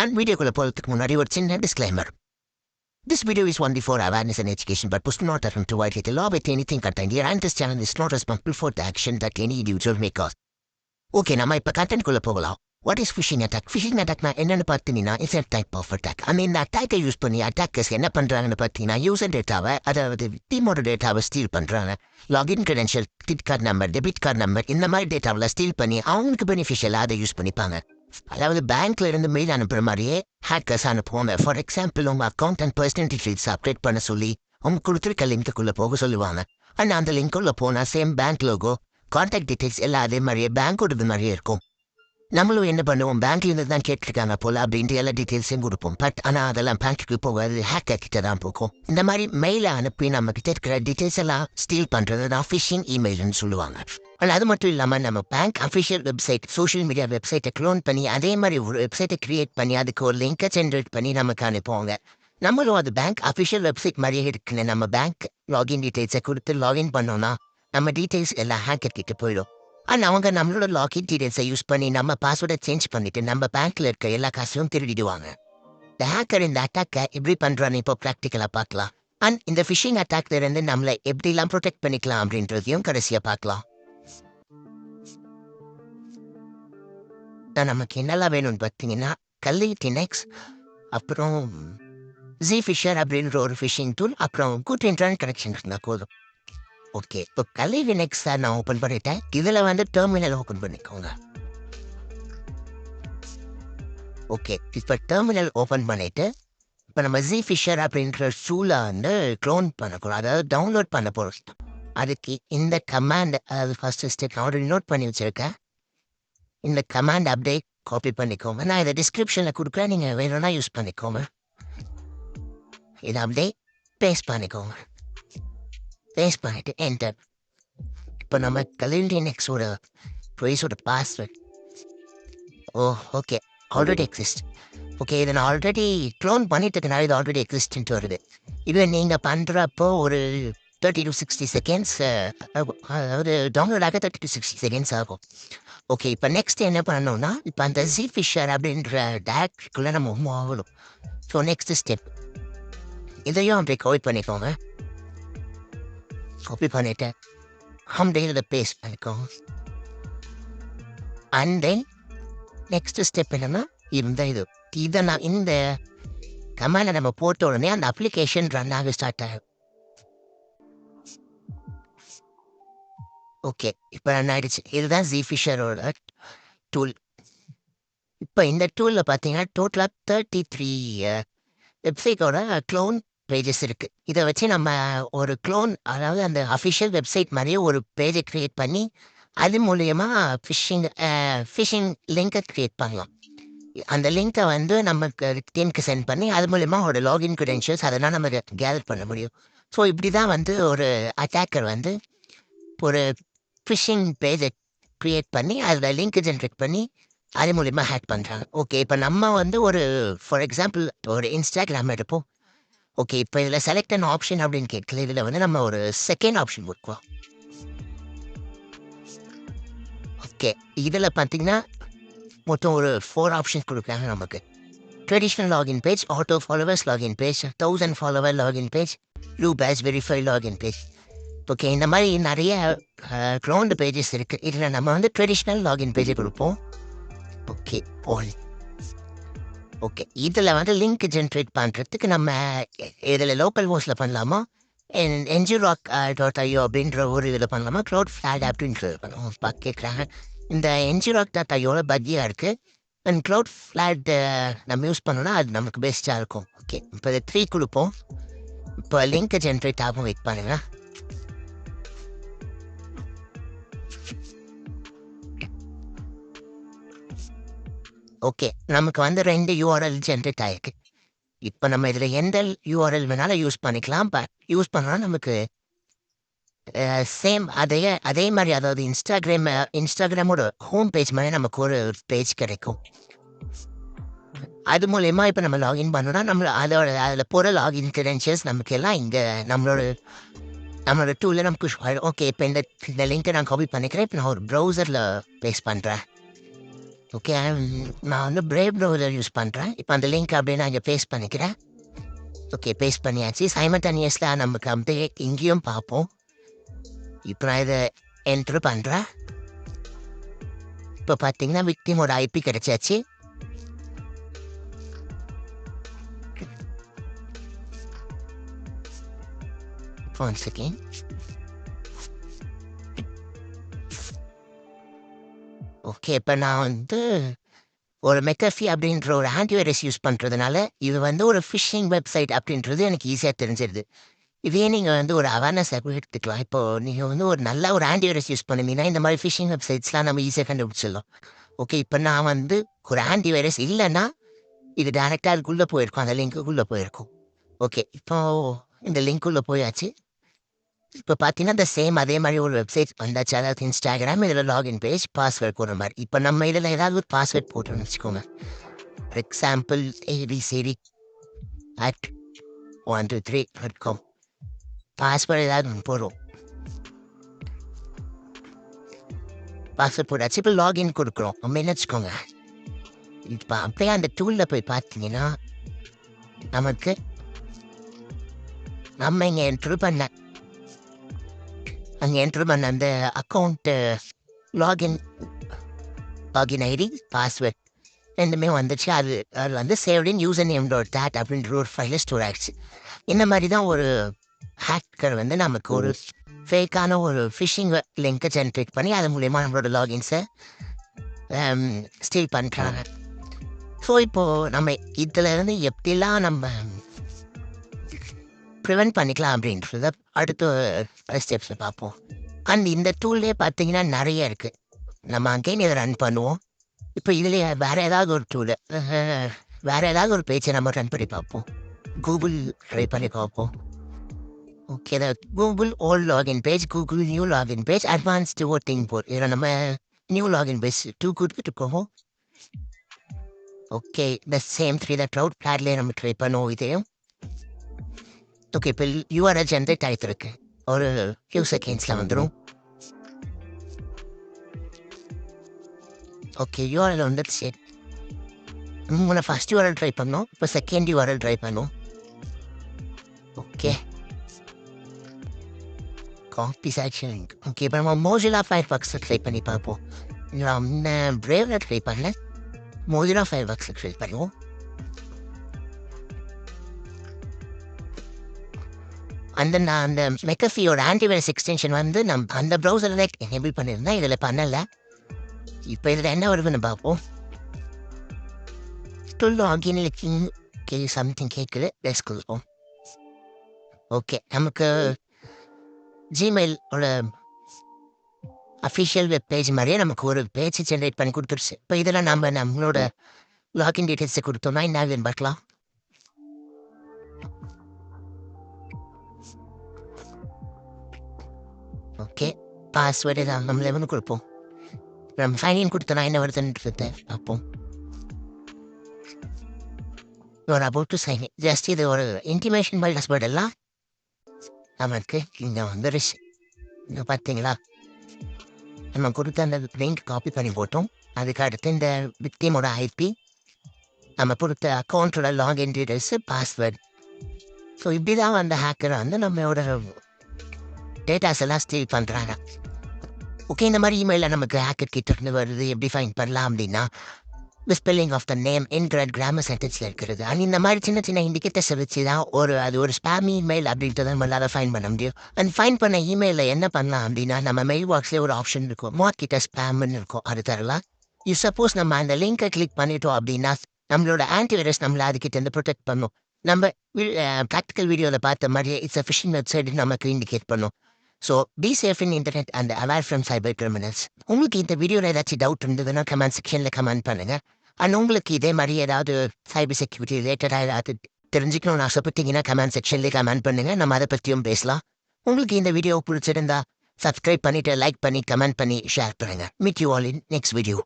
And வீடியோக்குள்ளே போகிறதுக்கு முன்னாடி ஒரு சின்ன disclaimer. This video is only for awareness and education but does not attempt to violate the law with anything contained here, and this channel is not responsible for the action that any individual may cause. Okay, நம்ம இப்போ கண்டென்ட்குள்ளே போகலாம். What is phishing attack? Phishing அட்டாக்னா என்னென்னு பார்த்தீங்கன்னா it's a type of attack. இந்த அட்டாக்கை use பண்ணி அட்டாக்கர்ஸ் என்ன பண்ணுறாங்கன்னு பார்த்தீங்கன்னா யூசர் டேட்டாவை, அதாவது டீமோட டேட்டாவை ஸ்டீல் பண்ணுறாங்க. Login credential, credit card number, debit card number, இந்த மாதிரி டேட்டாவில் ஸ்டீல் பண்ணி அவங்களுக்கு பெனிஃபிஷியலாக அதை யூஸ் பண்ணிப்பாங்க. அதாவது பேங்க்ல இருந்து மெயில் அனுப்புற மாதிரியே ஹேக்கர்ஸ் அனுப்புவாங்க. ஃபார் எக்ஸாம்பிள், உங்க account and personal details update பண்ண சொல்லி அவங்க கொடுத்துருக்க லிங்க்குள்ளே போக சொல்லுவாங்க. ஆனால் அந்த லிங்க்குள்ளே போனால் same bank logo, contact details எல்லாம் அதே மாதிரியே பேங்க்கோடது மாதிரியே இருக்கும். நம்மளும் என்ன பண்ணுவோம், பேங்க்லேருந்து தான் கேட்டிருக்காங்க போல அப்படின்ட்டு எல்லா டீட்டெயில்ஸையும் கொடுப்போம். பட் ஆனால் அதெல்லாம் பேங்க்குக்கு போகாது, ஹேக்கர் கிட்ட தான் போகும். இந்த மாதிரி மெயிலை அனுப்பி நம்ம கிட்ட இருக்கிற டீட்டெயில்ஸ் எல்லாம் ஸ்டீல் பண்ணுறது தான் ஃபிஷிங் இமெயில்னு சொல்லுவாங்க. ஆனால் அது மட்டும் இல்லாமல் நம்ம bank official website, social media வெப்சைட்டை க்ளோன் பண்ணி அதே மாதிரி ஒரு வெப்சைட்டை கிரியேட் பண்ணி அதுக்கு ஒரு லிங்கை ஜென்ரேட் பண்ணி நமக்கு அனுப்புவாங்க. நம்மளும் அது பேங்க் அஃபிஷியல் வெப்சைட் மாதிரியே இருக்குன்னு நம்ம பேங்க் லாகின் டீட்டெயில்ஸை கொடுத்து லாகின் பண்ணோன்னா நம்ம டீட்டெயில்ஸ் எல்லாம் ஹேக்கர் கிட்ட போயிடும். ஆனால் அவங்க நம்மளோட லாகின் டீட்டெயில்ஸை யூஸ் பண்ணி நம்ம பாஸ்வேர்டை சேஞ்ச் பண்ணிட்டு நம்ம பேங்க்கில் இருக்க எல்லா காசையும் திருடிடுவாங்க. இந்த ஹேக்கர் இந்த அட்டாக்கை எப்படி பண்ணுறான்னு இப்போ ப்ராக்டிக்கலாக பார்க்கலாம். அண்ட் இந்த ஃபிஷிங் அட்டாக்ல இருந்து நம்மளை எப்படிலாம் ப்ரொடெக்ட் பண்ணிக்கலாம் அப்படின்றதையும் கடைசியாக பார்க்கலாம். நமக்கு என்னெல்லாம் வேணும்னு பார்த்தீங்கன்னா கல்லி டினெக்ஸ், அப்புறம் ஜி-ஃபிஷர் அப்படின்ற ஒரு ஃபிஷிங் டூல், அப்புறம் குட் இன்டர்நெட் கனெக்ஷன் இருந்தால் போதும். ஓகே, இப்போ கல்லி டினெக்ஸை நான் ஓப்பன் பண்ணிட்டேன். இதில் டெர்மினல் ஓப்பன் பண்ணிக்கோங்க. ஓகே, இப்போ டெர்மினல் ஓப்பன் பண்ணிவிட்டு இப்போ நம்ம ஜி-ஃபிஷர் அப்படின்ற டூலை க்ளோன் பண்ணக்கூடாது, அதாவது டவுன்லோட் பண்ண போகிறோம். அதுக்கு இந்த கமாண்ட், அதாவது ஃபஸ்ட்டு ஸ்டெப் நான் ஆல்ரெடி நோட் பண்ணி வச்சுருக்கேன். இந்த கமாண்ட் அப்படியே காப்பி பண்ணிக்கோங்க. நான் இதை டிஸ்கிரிப்ஷனில் கொடுக்குறேன், நீங்கள் வேணும்னா யூஸ் பண்ணிக்கோங்க. இதை அப்படியே பேஸ்ட் பண்ணிக்கோங்க. பேஸ்ட் பண்ணிவிட்டு என்டர். இப்போ நம்ம கலிண்டினெக்ஸோட ப்ரைஸோட password okay already exist. Okay, இதை நான் ஆல்ரெடி க்ளோன் பண்ணிட்டதுனால இது ஆல்ரெடி எக்ஸிஸ்டன்ட் வருது. இதை நீங்கள் பண்ணுறப்போ ஒரு 30 to 60 செகண்ட்ஸ் ஆகும், அதாவது டவுன்லோட் ஆக 30 to 60 செகண்ட்ஸ் ஆகும். ஓகே, இப்போ நெக்ஸ்ட் என்ன பண்ணணும்னா இப்போ அந்த ஜி-ஃபிஷர் அப்படின்ற டேரக்டரிக்குள்ளே நம்ம மூவ் ஆகணும். ஸோ நெக்ஸ்ட் ஸ்டெப் இதையும் அப்படி காப்பி பண்ணிக்கோங்க. காப்பி பண்ணிவிட்டு அப்படியே இதை பேஸ்ட் பண்ணிக்கோங்க. அண்ட் தென் நெக்ஸ்ட் ஸ்டெப் என்னென்னா இதை நான் இந்த கமாண்டை நம்ம போட்ட உடனே அந்த அப்ளிகேஷன் ரன் ஆக ஸ்டார்ட் ஆகும். ஓகே, இப்போ ரன் ஆகிடுச்சு. இதுதான் ஜி-ஃபிஷரோட டூல். இப்போ இந்த டூலில் பார்த்தீங்கன்னா டோட்டலாக 33 வெப்சைட்டோட க்ளோன் பேஜஸ் இருக்குது. இதை வச்சு நம்ம ஒரு க்ளோன், அதாவது அந்த அஃபிஷியல் வெப்சைட் மாதிரியே ஒரு பேஜை க்ரியேட் பண்ணி அது மூலயமா ஃபிஷிங் லிங்கை க்ரியேட் பண்ணலாம். அந்த லிங்க்கை நமக்கு டீமுக்கு சென்ட் பண்ணி அது மூலயமா ஒரு லாகின் க்ரெடென்ஷியல்ஸ் அதெல்லாம் நம்ம கேதர் பண்ண முடியும். ஸோ இப்படி தான் ஒரு அட்டாக்கர் ஒரு ஃபிஷிங் பேஜை க்ரியேட் பண்ணி அதில் லிங்க் ஜென்ரேட் பண்ணி அது மூலிமா ஹேக் பண்ணுறாங்க. ஓகே, இப்போ நம்ம ஒரு ஃபார் எக்ஸாம்பிள் ஒரு இன்ஸ்டாகிராம் எடுப்போம். ஓகே, இப்போ இதில் செலக்ட் அன் ஆப்ஷன் அப்படின்னு கேட்கல, இதில் நம்ம ஒரு செகண்ட் ஆப்ஷன் கொடுக்குவோம். ஓகே, இதில் பார்த்தீங்கன்னா மொத்தம் ஒரு 4 ஆப்ஷன்ஸ் கொடுக்குறாங்க நமக்கு. Traditional login page, auto followers login page, 1000 follower login page, blue badge verify login page. Okay, இந்த மாதிரி நிறைய க்ளோன்டு பேஜஸ் இருக்குது. இதில் நம்ம ட்ரெடிஷ்னல் லாகின் பேஜை கொடுப்போம். Okay, all. ஓகே, இதில் லிங்க் ஜென்ரேட் பண்ணுறதுக்கு நம்ம இதில் லோக்கல் ஹோஸ்ட்டில் பண்ணலாமா, NGRock.io அப்படின்ற ஒரு இதில் பண்ணலாமா, Cloudflare அப்படின்றது பண்ணலாம் கேட்குறாங்க. இந்த NGRock.ioவில் பத்தியாக இருக்குது. அண்ட் Cloudflare நம்ம யூஸ் பண்ணோன்னா அது நமக்கு பெஸ்ட்டாக இருக்கும். ஓகே, இப்போ இதை 3 கொடுப்போம். இப்போ லிங்க் ஜென்ரேட் ஆகும், வெயிட் பண்ணுங்கள். ஓகே, நமக்கு 2 URL ஜென்ரேட் ஆகிருக்கு. இப்போ நம்ம இதில் எந்த URL வேணாலும் யூஸ் பண்ணிக்கலாம். பட் யூஸ் பண்ணோன்னா நமக்கு சேம் அதே மாதிரி, அதாவது இன்ஸ்டாகிராமோட ஹோம் பேஜ் மாதிரி நமக்கு ஒரு பேஜ் கிடைக்கும். அது மூலயமா இப்போ நம்ம லாகின் பண்ணோன்னா அதில் போகிற லாகின் க்ரெடென்ஷியல்ஸ் நமக்கு எல்லாம் இங்கே நம்மளோட டூலில் நமக்கு ஓகே, இப்போ இந்த லிங்க்கை நான் காப்பி பண்ணிக்கிறேன். இப்போ நான் ஒரு ப்ரௌசரில் பேஸ்ட் பண்ணுறேன். ஓகே. நான் வந்து பிரேவ் ப்ரௌசர் யூஸ் பண்ணுறேன். இப்போ அந்த லிங்க் அப்படியே நான் இங்கே பேஸ்ட் பண்ணிக்கிறேன். ஓகே, பேஸ்ட் பண்ணியாச்சு. சைமல்டேனியஸில் நமக்கு அப்படியே இங்கேயும் பார்ப்போம். இப்போ நான் இதை என்ட்ரு பண்ணுறேன். இப்போ பார்த்தீங்கன்னா விக்டிமோட ஐபி கிடைச்சாச்சு. One second. ஓகே, இப்போ நான் வந்து ஒரு மெக்கஃபி அப்படின்ற ஒரு ஆன்டிவைரஸ் யூஸ் பண்ணுறதுனால இது வந்து ஒரு ஃபிஷிங் வெப்சைட் அப்படின்றது எனக்கு ஈஸியாக தெரிஞ்சிருது. இதே நீங்கள் வந்து ஒரு அவேர்னஸ் எடுத்துக்கலாம். இப்போது நீங்கள் வந்து ஒரு நல்ல ஒரு ஆன்டிவைரஸ் யூஸ் பண்ணுவீங்கன்னா இந்த மாதிரி ஃபிஷிங் வெப்சைட்ஸ்லாம் நம்ம ஈஸியாக கண்டுபிடிச்சிடலாம். ஓகே, இப்போ நான் வந்து ஒரு ஆன்டிவைரஸ் இல்லைன்னா இது டேரெக்டாக அதுக்குள்ளே போயிருக்கும், அந்த லிங்க்குள்ளே போயிருக்கும். ஓகே, இப்போ இந்த லிங்க்குள்ளே போயாச்சு. இப்போ பார்த்தீங்கன்னா இந்த சேம் அதே மாதிரி ஒரு வெப்சைட் வந்தாச்சு. அதாவது இன்ஸ்டாகிராம், இதில் லாகின் பேஜ், பாஸ்வேர்ட் போடுற மாதிரி. இப்போ நம்ம இதில் ஏதாவது ஒரு பாஸ்வேர்ட் போட்டோம்னு வச்சுக்கோங்க. ஃபார் எக்ஸாம்பிள் abcd@123.com பாஸ்வேர்டு ஏதாவது ஒன்று போடுறோம். பாஸ்வேர்ட் போட்டாச்சு. இப்போ லாகின் கொடுக்குறோம் அப்படின்னு வச்சுக்கோங்க. இப்போ அப்படியே அந்த டூலில் போய் பார்த்தீங்கன்னா நமக்கு நம்ம இங்கே என்ட்ரு பண்ண அந்த அக்கௌண்ட்டு லாகின் ஐடி, பாஸ்வேர்ட் ரெண்டுமே வந்துச்சு. அது வந்து சேவ்டின் யூசர் நேம் டாட் தேட் அப்படின்ற ஒரு ஃபைலில் ஸ்டோர் ஆகிடுச்சு. இந்த மாதிரி தான் ஒரு ஹேக்கர் வந்து நமக்கு ஒரு ஃபேக்கான ஒரு ஃபிஷிங் லிங்க்கை ஜென்ரேட் பண்ணி அது மூலயமா நம்மளோட லாகின்ஸை ஸ்டீல் பண்ணுறாங்க. ஸோ இப்போது நம்ம இதில் இருந்து எப்படிலாம் நம்ம ப்ரிவென்ட் பண்ணிக்கலாம் அப்படின்றத அடுத்த ஸ்டெப்ஸை பார்ப்போம். அண்ட் இந்த டூல்லே பார்த்தீங்கன்னா நிறைய இருக்குது. நம்ம அங்கேயும் இதை ரன் பண்ணுவோம். இப்போ இதுலேயே வேறு ஏதாவது ஒரு டூலு, வேறு ஏதாவது ஒரு பேஜை நம்ம ரன் பண்ணி பார்ப்போம். கூகுள் ட்ரை பண்ணி பார்ப்போம். Okay, Google old login page, Google new login page, advanced voting port. இதில் நம்ம நியூ லாகின் பேஜ் 2 கொடுத்துட்டு போவோம். ஓகே, இந்த சேம் 3 த க்ளவுட் பிளாட்லேயே நம்ம ட்ரை பண்ணுவோம் இதையும். ஓகே, இப்போ யூஆர்எல் ஜென்ரேட் ஆகிட்டுருக்கு. ஒரு ஃபியூ செகண்ட்ஸில் வந்துடும். ஓகே, யூஆர்எல் வந்துடுச்சு. முன்ன ஃபஸ்ட் யூஆர்எல் ட்ரை பண்ணோம், இப்போ செகண்ட் யூஆர்எல் ட்ரை பண்ணுவோம். Okay, copy section. ஓகே, இப்போ நம்ம மோசிலா ஃபயர்பாக்ஸை ட்ரை பண்ணி பார்ப்போம். நம்ம பிரேவில் ட்ரை பண்ணல, மோசிலா ஃபயர்பாக்ஸை ட்ரை பண்ணுவோம். அந்த மெக்கஃபியோட ஆன்டிவைரஸ் எக்ஸ்டென்ஷன் வந்து அந்த ப்ரௌசரில் எனேபிள் பண்ணியிருந்தேன், இதில் பண்ணலை. இப்போ இதில் என்ன வருதுன்னு பார்ப்போம். லாகின் சம்திங் கேட்குது, லெட்ஸ் கொடுப்போம். ஓகே, நமக்கு ஜிமெயிலோட அஃபிஷியல் வெப் பேஜ் மாதிரியே நமக்கு ஒரு பேஜ் ஜென்ரேட் பண்ணி கொடுத்துருச்சு. இப்போ இதில் நம்மளோட லாகின் டீட்டெயில்ஸை கொடுத்தோம்னா என்ன ஆகுதுன்னு பார்க்கலாம். ஓகே, பாஸ்வேர்டு நம்ம லெவனு கொடுப்போம். நம்ம சைன்இன் கொடுத்தோன்னா என்ன வருதுன்றதை பார்ப்போம். ஒரு about to sign in, just இது ஒரு இன்டிமேஷன் பை பாஸ்வேர்டு எல்லாம் நமக்கு இங்கே வந்துருச்சு. இங்கே பார்த்தீங்களா, நம்ம கொடுத்த அந்த லிங்க் காப்பி பண்ணி போட்டோம். அதுக்கு அடுத்து இந்த விக்டிமோட ஐபி, நம்ம கொடுத்த அக்கௌண்ட்டோட லாகின் டீட்டெயில்ஸு, பாஸ்வேர்டு. ஸோ இப்படி தான் அந்த ஹேக்கரை வந்து நம்மளோட டேட்டாஸ் எல்லாம் ஸ்டீல் பண்ணுறாங்க. ஓகே, இந்த மாதிரி இமெயிலில் நமக்கு ஹேக்கர் கிட்ட இருந்து வருது, எப்படி ஃபைன் பண்ணலாம் அப்படின்னா spelling of the name, incorrect grammar சென்டென்ஸில் இருக்கிறது. அண்ட் இந்த மாதிரி சின்ன சின்ன இண்டிகேட்டர்ஸை வச்சு தான் அது ஒரு ஸ்பேம் இமெயில் அப்படின்றத நம்மளால் ஃபைன் பண்ண முடியும். அண்ட் ஃபைன் பண்ண இமெயிலில் என்ன பண்ணலாம் அப்படின்னா நம்ம மெயில் பாக்ஸ்லேயே ஒரு ஆப்ஷன் இருக்கும், மார்க் இட் அஸ் ஸ்பேம்னு இருக்கும், அது தரலாம். சப்போஸ் நம்ம அந்த லிங்கை கிளிக் பண்ணிட்டோம் அப்படின்னா நம்மளோட ஆன்டிவைரஸ் நம்மளை அதுக்கிட்டேருந்து ப்ரொடெக்ட் பண்ணும். நம்ம ப்ராக்டிக்கல் வீடியோவில் பார்த்த மாதிரியே இட்ஸ் அ ஃபிஷிங் வெப்சைட் நமக்கு இண்டிகேட் பண்ணும். So be safe in internet and aware from cyber criminals. உங்களுக்கு இந்த வீடியோவில் ஏதாச்சும் டவுட் இருந்ததுன்னா கமெண்ட் செக்ஷனில் கமெண்ட் பண்ணுங்கள். அண்ட் உங்களுக்கு இதே மாதிரி ஏதாவது சைபர் செக்யூரிட்டி ரிலேட்டடாக ஏதாவது தெரிஞ்சுக்கணும்னு ஆசைப்பட்டீங்கன்னா கமெண்ட் செக்ஷன்லேயே கமெண்ட் பண்ணுங்கள், நம்ம அதை பற்றியும் பேசலாம். உங்களுக்கு இந்த வீடியோ பிடிச்சிருந்தா சப்ஸ்கிரைப் பண்ணிவிட்டு லைக் பண்ணி கமெண்ட் பண்ணி ஷேர் பண்ணுங்கள். Meet you all in next video.